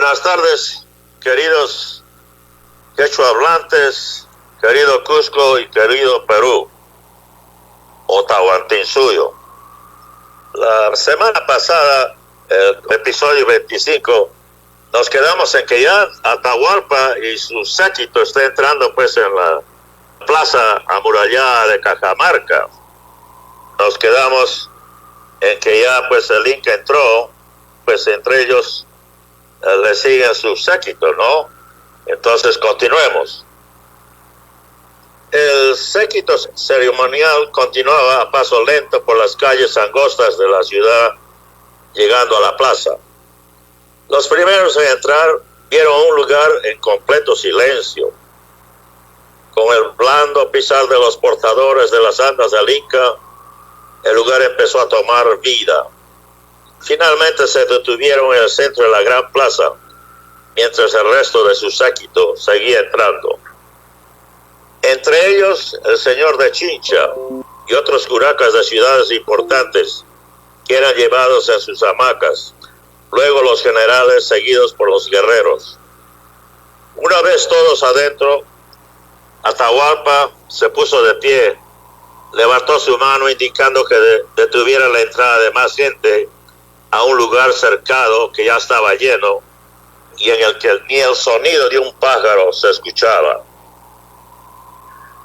Buenas tardes, queridos quechua hablantes, querido Cusco y querido Perú, Otahuantinsuyo. La semana pasada, el episodio 25, nos quedamos en que ya Atahualpa y su séquito está entrando pues en la plaza amurallada de Cajamarca. Nos quedamos en que ya pues el Inca entró, pues entre ellos le siguen su séquito, ¿no? Entonces continuemos. El séquito ceremonial continuaba a paso lento por las calles angostas de la ciudad, llegando a la plaza. Los primeros en entrar vieron un lugar en completo silencio. Con el blando pisar de los portadores de las andas del Inca, el lugar empezó a tomar vida. Finalmente se detuvieron en el centro de la gran plaza, mientras el resto de su séquito seguía entrando. Entre ellos, el señor de Chincha y otros curacas de ciudades importantes, que eran llevados en sus hamacas, luego los generales seguidos por los guerreros. Una vez todos adentro, Atahualpa se puso de pie, levantó su mano indicando que detuviera la entrada de más gente a un lugar cercado que ya estaba lleno y en el que ni el sonido de un pájaro se escuchaba.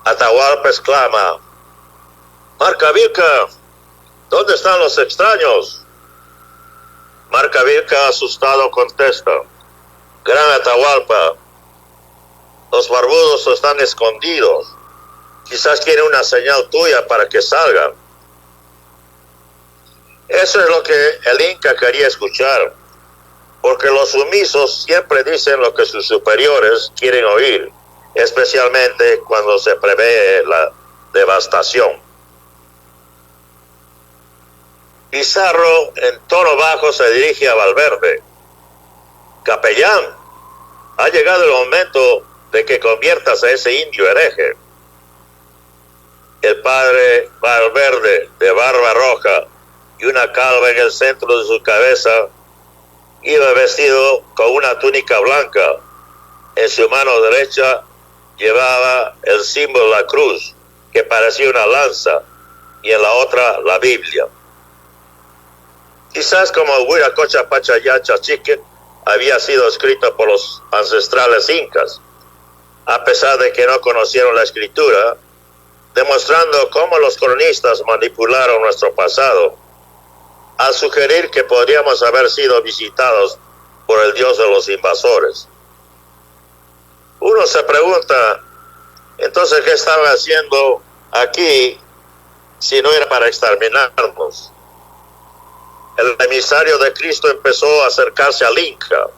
Atahualpa exclama: «Marcavilca, ¿dónde están los extraños?». Marcavilca, asustado, contesta: «Gran Atahualpa, los barbudos están escondidos. Quizás quieren una señal tuya para que salgan». Eso es lo que el Inca quería escuchar, porque los sumisos siempre dicen lo que sus superiores quieren oír, especialmente cuando se prevé la devastación. Pizarro, en tono bajo, se dirige a Valverde: «Capellán, ha llegado el momento de que conviertas a ese indio hereje». El padre Valverde, de barba roja y una calva en el centro de su cabeza, iba vestido con una túnica blanca. En su mano derecha llevaba el símbolo de la cruz, que parecía una lanza, y en la otra la Biblia. Quizás como Huiracocha Pachayacha Chique había sido escrito por los ancestrales incas, a pesar de que no conocieron la escritura, demostrando cómo los cronistas manipularon nuestro pasado al sugerir que podríamos haber sido visitados por el dios de los invasores. Uno se pregunta, entonces, ¿qué estaban haciendo aquí si no era para exterminarnos? El emisario de Cristo empezó a acercarse al Inca,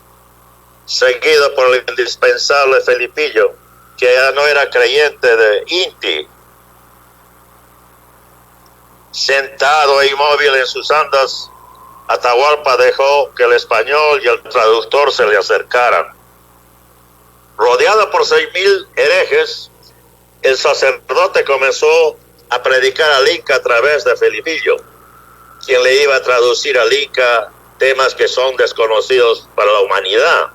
seguido por el indispensable Felipillo, que ya no era creyente de Inti. Sentado e inmóvil en sus andas, Atahualpa dejó que el español y el traductor se le acercaran. Rodeado por 6,000 herejes, el sacerdote comenzó a predicar al Inca a través de Felipillo, quien le iba a traducir al Inca temas que son desconocidos para la humanidad,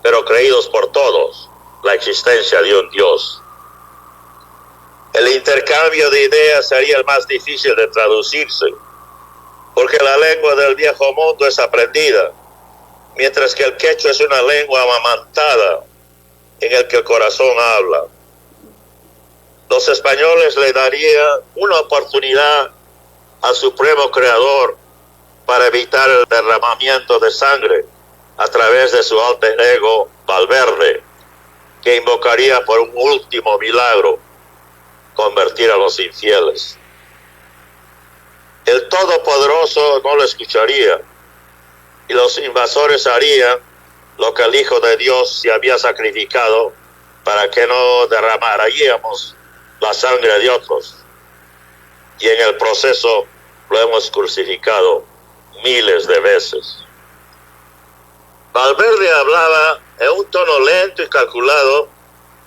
pero creídos por todos: la existencia de un Dios. El intercambio de ideas sería el más difícil de traducirse, porque la lengua del viejo mundo es aprendida, mientras que el quechua es una lengua amamantada en el que el corazón habla. Los españoles le darían una oportunidad al Supremo Creador para evitar el derramamiento de sangre a través de su alter ego Valverde, que invocaría por un último milagro: convertir a los infieles. El Todopoderoso no lo escucharía, y los invasores harían lo que el Hijo de Dios se había sacrificado para que no derramaríamos la sangre de otros, y en el proceso lo hemos crucificado miles de veces. Valverde hablaba en un tono lento y calculado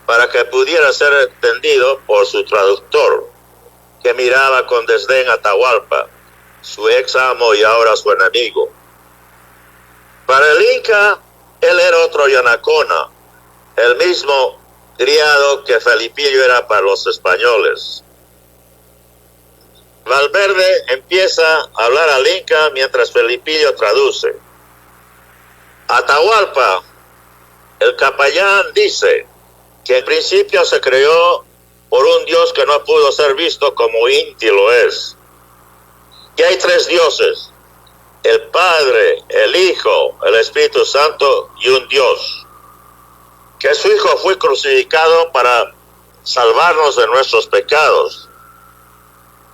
para que pudiera ser entendido por su traductor, que miraba con desdén a Atahualpa, su ex amo y ahora su enemigo. Para el Inca, Él era otro Yanacona, el mismo criado que Felipillo era para los españoles. Valverde empieza a hablar al Inca mientras Felipillo traduce. Atahualpa, el capellán, dice que en principio se creó por un Dios que no pudo ser visto como Inti lo es. Que hay tres dioses, el Padre, el Hijo, el Espíritu Santo y un Dios. Que su Hijo fue crucificado para salvarnos de nuestros pecados.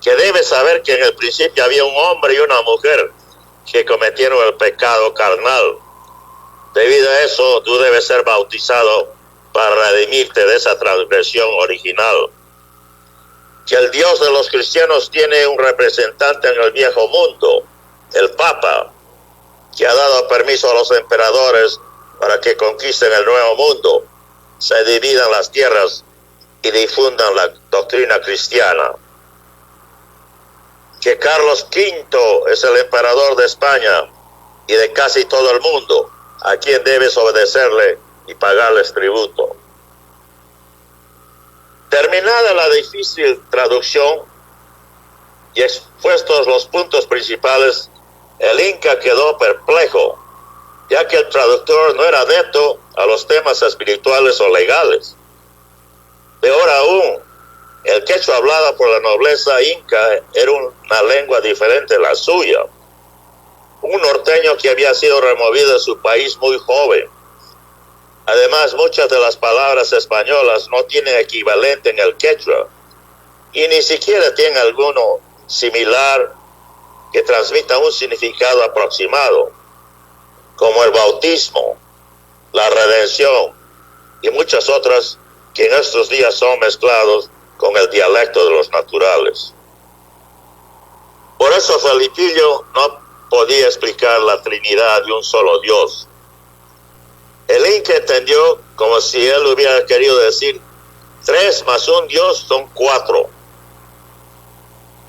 Que debe saber que en el principio había un hombre y una mujer que cometieron el pecado carnal. Debido a eso, tú debes ser bautizado para redimirte de esa transgresión original. Que el Dios de los cristianos tiene un representante en el viejo mundo, el Papa, que ha dado permiso a los emperadores para que conquisten el nuevo mundo, se dividan las tierras y difundan la doctrina cristiana. Que Carlos V es el emperador de España y de casi todo el mundo, a quien debes obedecerle y pagarles tributo. Terminada la difícil traducción y expuestos los puntos principales, el Inca quedó perplejo, ya que el traductor no era adepto a los temas espirituales o legales. Peor aún, el quechua hablado por la nobleza inca era una lengua diferente a la suya. Un norteño que había sido removido de su país muy joven. Además, muchas de las palabras españolas no tienen equivalente en el quechua y ni siquiera tienen alguno similar que transmita un significado aproximado, como el bautismo, la redención y muchas otras que en estos días son mezclados con el dialecto de los naturales. Por eso Felipillo no podía explicar la Trinidad de un solo Dios. El Inca entendió como si él hubiera querido decir 3 más un Dios son 4.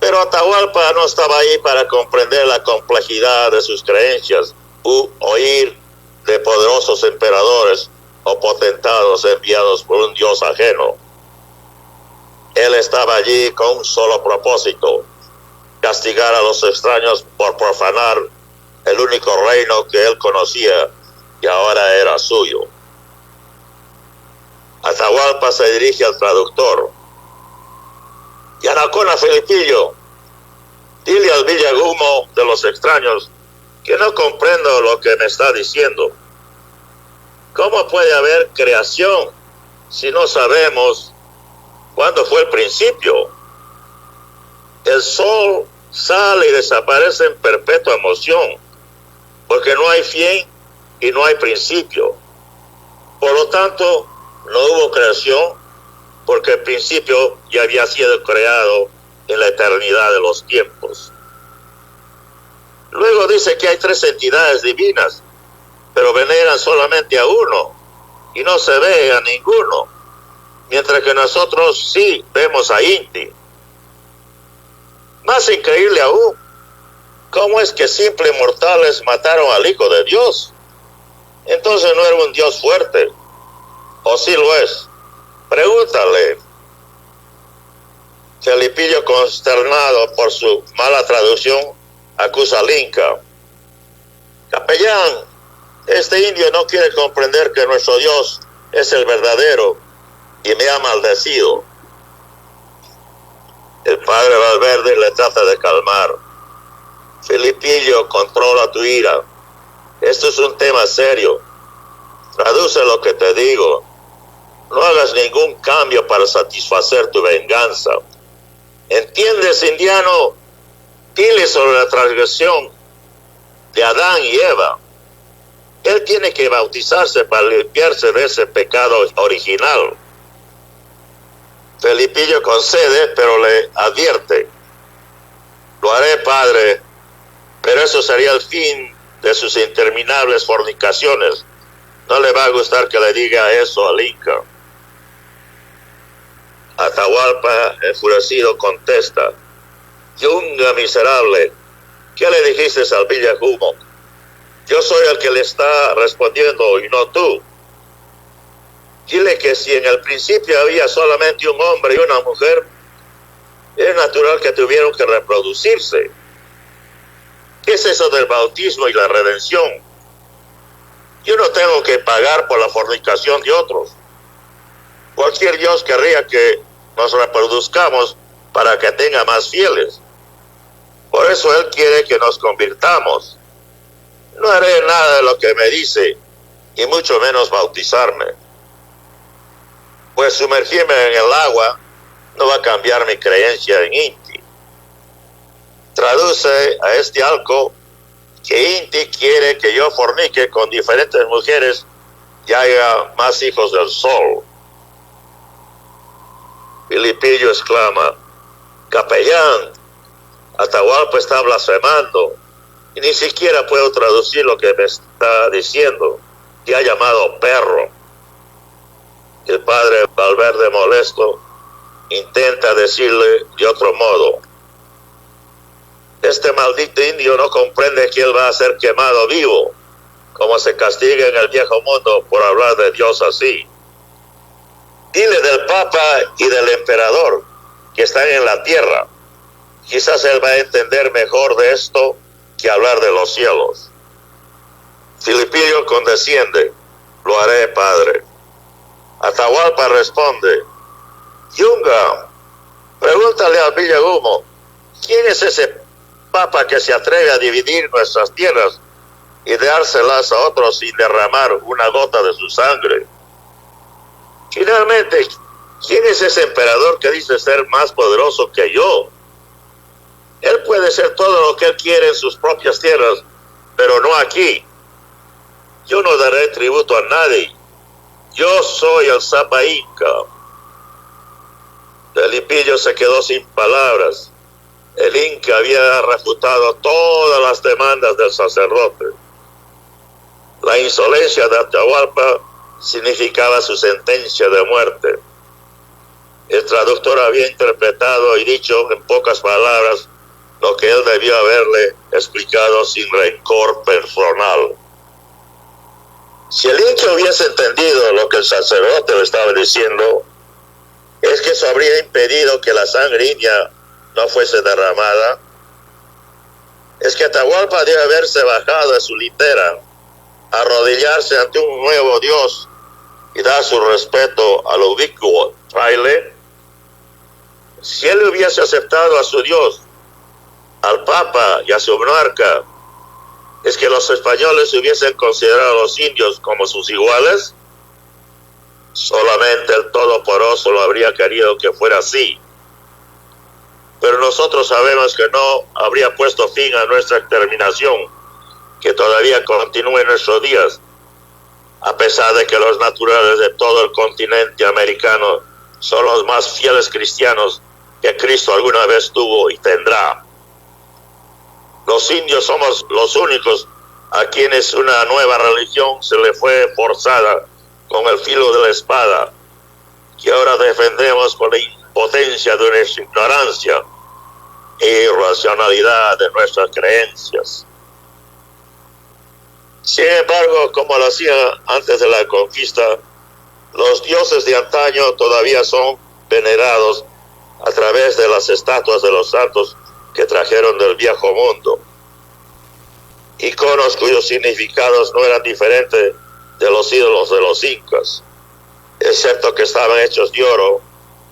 Pero Atahualpa no estaba ahí para comprender la complejidad de sus creencias u oír de poderosos emperadores o potentados enviados por un Dios ajeno. Él estaba allí con un solo propósito: castigar a los extraños por profanar el único reino que él conocía y ahora era suyo. Atahualpa se dirige al traductor. Yanacona Felipillo, dile al villagumo de los extraños que no comprendo lo que me está diciendo. ¿Cómo puede haber creación si no sabemos cuándo fue el principio? El sol sale y desaparece en perpetua moción, porque no hay fin y no hay principio. Por lo tanto, no hubo creación, porque el principio ya había sido creado en la eternidad de los tiempos. Luego dice que hay 3 entidades divinas, pero veneran solamente a uno y no se ve a ninguno, mientras que nosotros sí vemos a Inti. Más increíble aún, ¿cómo es que simples mortales mataron al Hijo de Dios? Entonces no era un Dios fuerte, ¿o sí lo es? Pregúntale. Felipillo, consternado por su mala traducción, acusa al Inca. Capellán, este indio no quiere comprender que nuestro Dios es el verdadero y me ha maldecido. El padre Valverde le trata de calmar. Felipillo, controla tu ira. Esto es un tema serio. Traduce lo que te digo. No hagas ningún cambio para satisfacer tu venganza. ¿Entiendes, indiano? Dile sobre la transgresión de Adán y Eva. Él tiene que bautizarse para limpiarse de ese pecado original. Felipillo concede, pero le advierte. Lo haré, padre, pero eso sería el fin de sus interminables fornicaciones. No le va a gustar que le diga eso al Inca. Atahualpa, enfurecido, Yo soy el que le está respondiendo y no tú. Dile que si en el principio había solamente un hombre y una mujer, es natural que tuvieron que reproducirse. ¿Qué es eso del bautismo y la redención? Yo no tengo que pagar por la fornicación de otros. Cualquier Dios querría que nos reproduzcamos para que tenga más fieles. Por eso Él quiere que nos convirtamos. No haré nada de lo que me dice, y mucho menos bautizarme. Pues sumergirme en el agua no va a cambiar mi creencia en Inti. Traduce a este alco que Inti quiere que yo fornique con diferentes mujeres y haya más hijos del sol. Filipillo exclama: capellán, Atahualpa está blasfemando y ni siquiera puedo traducir lo que me está diciendo. Te ha llamado perro. El padre Valverde, molesto, intenta decirle de otro modo: este maldito indio no comprende que él va a ser quemado vivo, como se castiga en el viejo mundo por hablar de Dios así. Dile del Papa y del Emperador que están en la tierra. Quizás él va a entender mejor de esto que hablar de los cielos. Filipillo condesciende: lo haré, padre. Atahualpa responde: Yunga, pregúntale al Villahumo, ¿quién es ese Papa que se atreve a dividir nuestras tierras y dárselas a otros sin derramar una gota de su sangre? Finalmente, ¿quién es ese emperador que dice ser más poderoso que yo? Él puede ser todo lo que él quiere en sus propias tierras, pero no aquí. Yo no daré tributo a nadie. Yo soy el Zapa Inca. Felipillo se quedó sin palabras. El Inca había refutado todas las demandas del sacerdote. La insolencia de Atahualpa significaba su sentencia de muerte. El traductor había interpretado y dicho en pocas palabras lo que él debió haberle explicado sin rencor personal. Si el Inca hubiese entendido lo que el sacerdote le estaba diciendo, es que eso habría impedido que la sangre india no fuese derramada. Es que Atahualpa debe haberse bajado de su litera, arrodillarse ante un nuevo Dios y dar su respeto al ubicuo fraile. Si él hubiese aceptado a su Dios, al Papa y a su monarca, ¿es que los españoles hubiesen considerado a los indios como sus iguales? Solamente el Todopoderoso lo habría querido que fuera así. Pero nosotros sabemos que no habría puesto fin a nuestra exterminación, que todavía continúa en nuestros días, a pesar de que los naturales de todo el continente americano son los más fieles cristianos que Cristo alguna vez tuvo y tendrá. Los indios somos los únicos a quienes una nueva religión se le fue forzada con el filo de la espada, que ahora defendemos con la impotencia de nuestra ignorancia e irracionalidad de nuestras creencias. Sin embargo, como lo hacía antes de la conquista, los dioses de antaño todavía son venerados a través de las estatuas de los santos que trajeron del viejo mundo, iconos cuyos significados no eran diferentes de los ídolos de los incas, excepto que estaban hechos de oro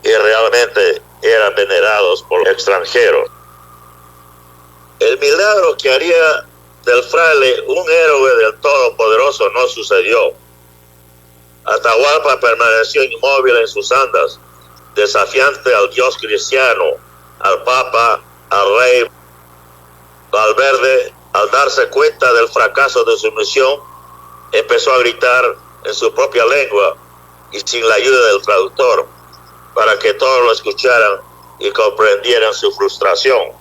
y realmente eran venerados por extranjeros. El milagro que haría del fraile un héroe del Todopoderoso no sucedió. Atahualpa permaneció inmóvil en sus andas, desafiante al Dios cristiano, al Papa, al Rey. Valverde, al darse cuenta del fracaso de su misión, empezó a gritar en su propia lengua y sin la ayuda del traductor, para que todos lo escucharan y comprendieran su frustración.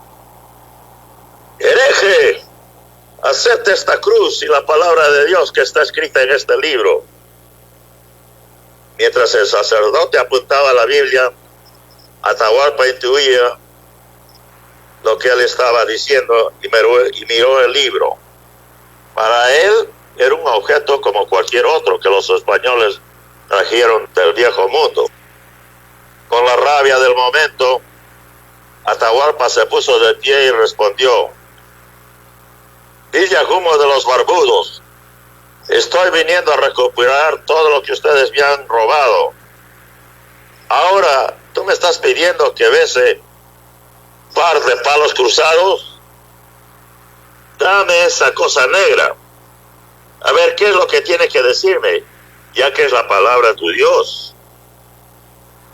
¡Hereje! Acepte esta cruz y la palabra de Dios que está escrita en este libro. Mientras el sacerdote apuntaba a la Biblia, Atahualpa intuía lo que él estaba diciendo y miró el libro. Para él, era un objeto como cualquier otro que los españoles trajeron del viejo mundo. Con la rabia del momento, Atahualpa se puso de pie y respondió: Villajumo de los Barbudos, estoy viniendo a recuperar todo lo que ustedes me han robado. Ahora, ¿tú me estás pidiendo que bese par de palos cruzados? Dame esa cosa negra. A ver, ¿qué es lo que tiene que decirme? Ya que es la palabra de tu Dios.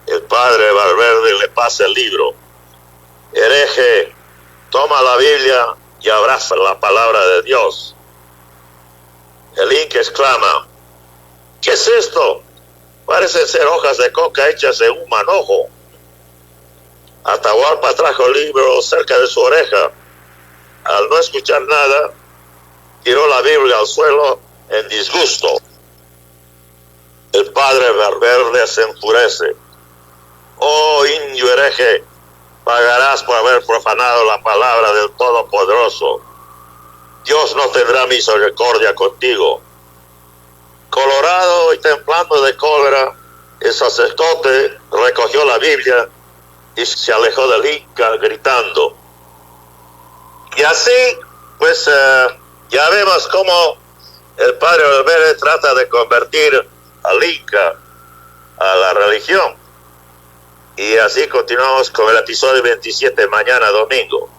El padre Valverde le pasa el libro. Hereje, toma la Biblia y abraza la palabra de Dios. El inca exclama: ¿qué es esto? Parecen ser hojas de coca hechas en un manojo. Atahualpa trajo el libro cerca de su oreja. Al no escuchar nada, tiró la Biblia al suelo en disgusto. El padre Valverde se enfurece. Oh, indio hereje, pagarás por haber profanado la palabra del Todopoderoso. Dios no tendrá misericordia contigo. Colorado y temblando de cólera, el sacerdote recogió la Biblia y se alejó del inca gritando. Y así, pues, ya vemos cómo el padre Valverde trata de convertir al inca a la religión. Y así continuamos con el episodio 27 mañana domingo.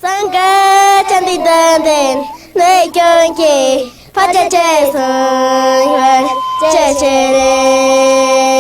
Sangha Chanditanten, Neikyonkye, Pachachesong, Chechere.